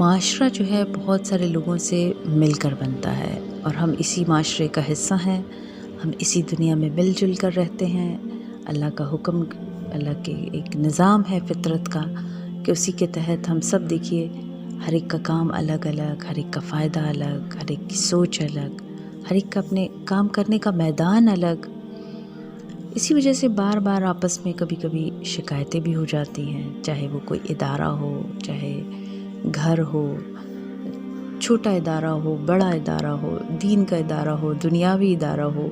معاشرہ جو ہے بہت سارے لوگوں سے مل کر بنتا ہے اور ہم اسی معاشرے کا حصہ ہیں. ہم اسی دنیا میں مل جل کر رہتے ہیں. اللہ کا حکم، اللہ کے ایک نظام ہے فطرت کا کہ اسی کے تحت ہم سب دیکھیے ہر ایک کا کام الگ الگ، ہر ایک کا فائدہ الگ، ہر ایک کی سوچ الگ، ہر ایک کا اپنے کام کرنے کا میدان الگ. اسی وجہ سے بار بار آپس میں کبھی کبھی شکایتیں بھی ہو جاتی ہیں، چاہے وہ کوئی ادارہ ہو، چاہے گھر ہو، چھوٹا ادارہ ہو، بڑا ادارہ ہو، دین کا ادارہ ہو، دنیاوی ادارہ ہو.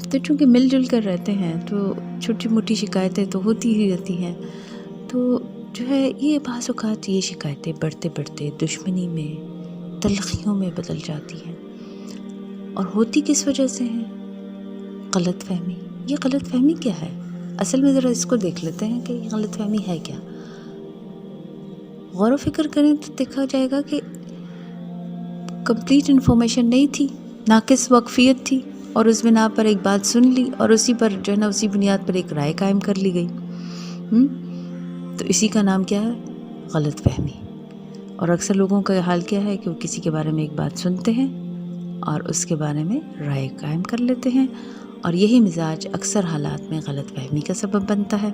تو چونکہ مل جل کر رہتے ہیں تو چھوٹی موٹی شکایتیں تو ہوتی ہی رہتی ہیں. تو جو ہے یہ بعض اوقات یہ شکایتیں بڑھتے بڑھتے دشمنی میں، تلخیوں میں بدل جاتی ہیں. اور ہوتی کس وجہ سے ہیں؟ غلط فہمی. یہ غلط فہمی کیا ہے؟ اصل میں ذرا اس کو دیکھ لیتے ہیں کہ یہ غلط فہمی ہے کیا. غور و فکر کریں تو دیکھا جائے گا کہ کمپلیٹ انفارمیشن نہیں تھی، ناقص واقفیت تھی، اور اس بنا پر ایک بات سن لی اور اسی پر جو ہے نا اسی بنیاد پر ایک رائے قائم کر لی گئی. تو اسی کا نام کیا ہے؟ غلط فہمی. اور اکثر لوگوں کا حال کیا ہے کہ وہ کسی کے بارے میں ایک بات سنتے ہیں اور اس کے بارے میں رائے قائم کر لیتے ہیں، اور یہی مزاج اکثر حالات میں غلط فہمی کا سبب بنتا ہے.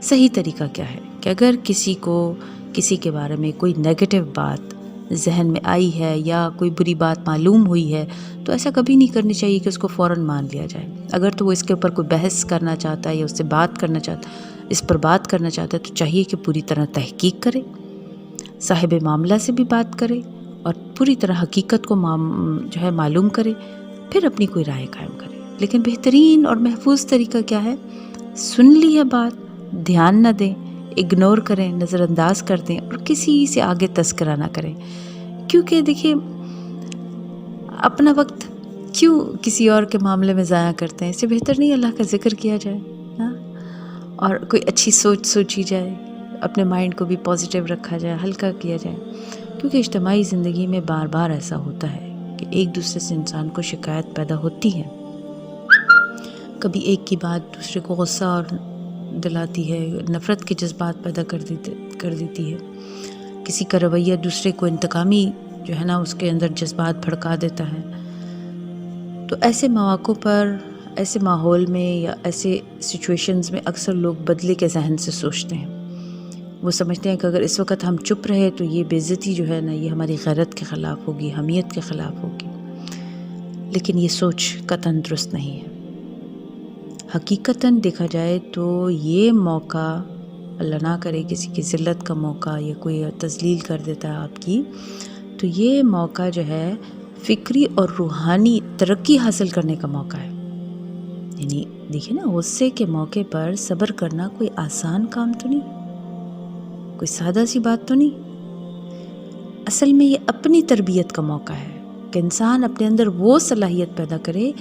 صحیح طریقہ کیا ہے کہ اگر کسی کو کسی کے بارے میں کوئی نیگیٹو بات ذہن میں آئی ہے یا کوئی بری بات معلوم ہوئی ہے تو ایسا کبھی نہیں کرنی چاہیے کہ اس کو فوراً مان لیا جائے. اگر تو وہ اس کے اوپر کوئی بحث کرنا چاہتا ہے یا اس سے بات کرنا چاہتا ہے، اس پر بات کرنا چاہتا ہے، تو چاہیے کہ پوری طرح تحقیق کرے، صاحب معاملہ سے بھی بات کرے اور پوری طرح حقیقت کو جو ہے معلوم کرے، پھر اپنی کوئی رائے قائم کرے. لیکن بہترین اور محفوظ طریقہ کیا ہے؟ سن لی ہے بات، دھیان نہ دیں، اگنور کریں، نظر انداز کر دیں اور کسی سے آگے تذکرہ نہ کریں. کیونکہ دیکھیے اپنا وقت کیوں کسی اور کے معاملے میں ضائع کرتے ہیں؟ اس سے بہتر نہیں اللہ کا ذکر کیا جائے اور کوئی اچھی سوچ سوچی جائے، اپنے مائنڈ کو بھی پازیٹیو رکھا جائے، ہلکا کیا جائے. کیونکہ اجتماعی زندگی میں بار بار ایسا ہوتا ہے کہ ایک دوسرے سے انسان کو شکایت پیدا ہوتی ہے. کبھی ایک کی بات دوسرے کو غصہ اور دلاتی ہے، نفرت کے جذبات پیدا کر دیتی ہے. کسی کا رویہ دوسرے کو انتقامی جو ہے نا اس کے اندر جذبات بھڑکا دیتا ہے. تو ایسے مواقع پر، ایسے ماحول میں یا ایسے سچویشنز میں اکثر لوگ بدلے کے ذہن سے سوچتے ہیں. وہ سمجھتے ہیں کہ اگر اس وقت ہم چپ رہے تو یہ بے عزتی جو ہے نا یہ ہماری غیرت کے خلاف ہوگی، حمیت کے خلاف ہوگی. لیکن یہ سوچ قطعاً درست نہیں ہے. حقیقتاً دیکھا جائے تو یہ موقع، اللہ نہ کرے کسی کی ذلت کا موقع یا کوئی تذلیل کر دیتا ہے آپ کی، تو یہ موقع جو ہے فکری اور روحانی ترقی حاصل کرنے کا موقع ہے. یعنی دیکھیں نا، غصے کے موقع پر صبر کرنا کوئی آسان کام تو نہیں، کوئی سادہ سی بات تو نہیں. اصل میں یہ اپنی تربیت کا موقع ہے کہ انسان اپنے اندر وہ صلاحیت پیدا کرے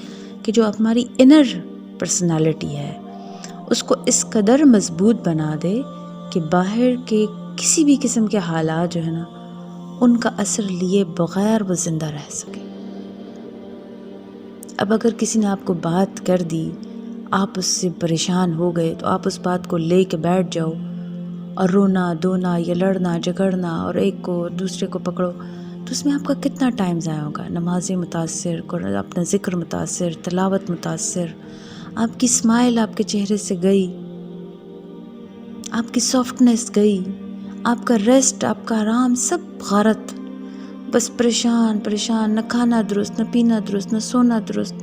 کہ جو ہماری انر پرسنالٹی ہے اس کو اس قدر مضبوط بنا دے کہ باہر کے کسی بھی قسم کے حالات جو ہے نا ان کا اثر لیے بغیر وہ زندہ رہ سکے. اب اگر کسی نے آپ کو بات کر دی، آپ اس سے پریشان ہو گئے، تو آپ اس بات کو لے کے بیٹھ جاؤ اور رونا دھونا یا لڑنا جھگڑنا اور ایک کو دوسرے کو پکڑو، تو اس میں آپ کا کتنا ٹائم ضائع ہوگا. نمازیں متاثر، اپنا ذکر متاثر، تلاوت متاثر، آپ کی اسمائل آپ کے چہرے سے گئی، آپ کی سافٹنس گئی، آپ کا ریسٹ، آپ کا آرام سب غارت. بس پریشان پریشان، نہ کھانا درست، نہ پینا درست، نہ سونا درست.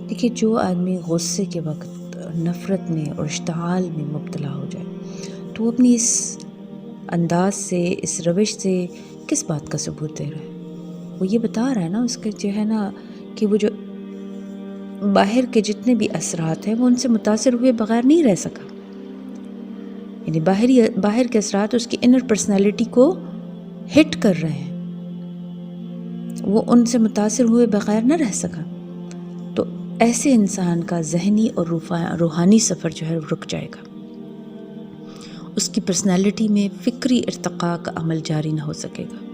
دیکھیے جو آدمی غصے کے وقت نفرت میں اور اشتعال میں مبتلا ہو جائے تو وہ اپنی اس انداز سے، اس روش سے کس بات کا ثبوت دے رہا ہے؟ وہ یہ بتا رہا ہے نا اس کے جو ہے نا کہ وہ جو باہر کے جتنے بھی اثرات ہیں وہ ان سے متاثر ہوئے بغیر نہیں رہ سکا. یعنی باہر کے اثرات اس کی انر پرسنالٹی کو ہٹ کر رہے ہیں، وہ ان سے متاثر ہوئے بغیر نہ رہ سکا. تو ایسے انسان کا ذہنی اور روحانی سفر جو ہے رک جائے گا. اس کی پرسنالٹی میں فکری ارتقاء کا عمل جاری نہ ہو سکے گا.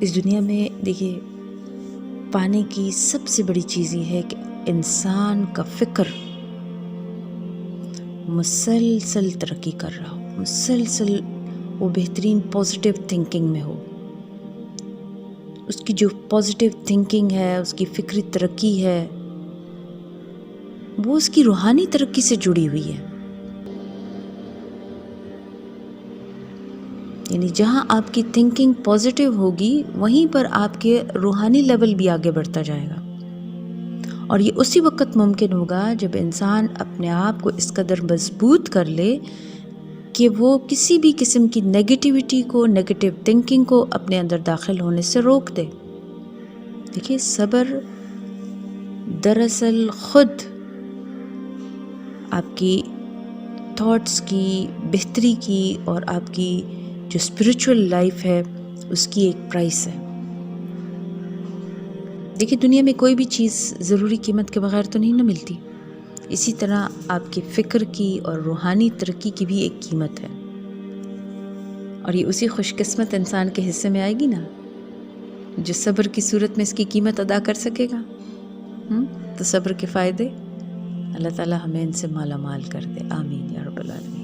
اس دنیا میں دیکھیے پانے کی سب سے بڑی چیز یہ ہے کہ انسان کا فکر مسلسل ترقی کر رہا ہو، مسلسل وہ بہترین پازیٹیو تھنکنگ میں ہو، اس کی جو پازیٹیو تھنکنگ ہے، اس کی فکری ترقی ہے، وہ اس کی روحانی ترقی سے جڑی ہوئی ہے۔ یعنی جہاں آپ کی تھنکنگ پازیٹیو ہوگی وہیں پر آپ کے روحانی لیول بھی آگے بڑھتا جائے گا، اور یہ اسی وقت ممکن ہوگا جب انسان اپنے آپ کو اس قدر مضبوط کر لے کہ وہ کسی بھی قسم کی نیگیٹیوٹی کو، نیگیٹیو تھنکنگ کو اپنے اندر داخل ہونے سے روک دے۔ دیکھیے، صبر دراصل خود آپ کی تھاٹس کی بہتری کی اور آپ کی جو اسپریچول لائف ہے اس کی ایک پرائس ہے۔ دیکھیے، دنیا میں کوئی بھی چیز ضروری قیمت کے بغیر تو نہیں نہ ملتی، اسی طرح آپ کی فکر کی اور روحانی ترقی کی بھی ایک قیمت ہے، اور یہ اسی خوش قسمت انسان کے حصے میں آئے گی نا جو صبر کی صورت میں اس کی قیمت ادا کر سکے گا۔ تو صبر کے فائدے اللہ تعالی ہمیں ان سے مالا مال کر دے، آمین یا رب العالمین۔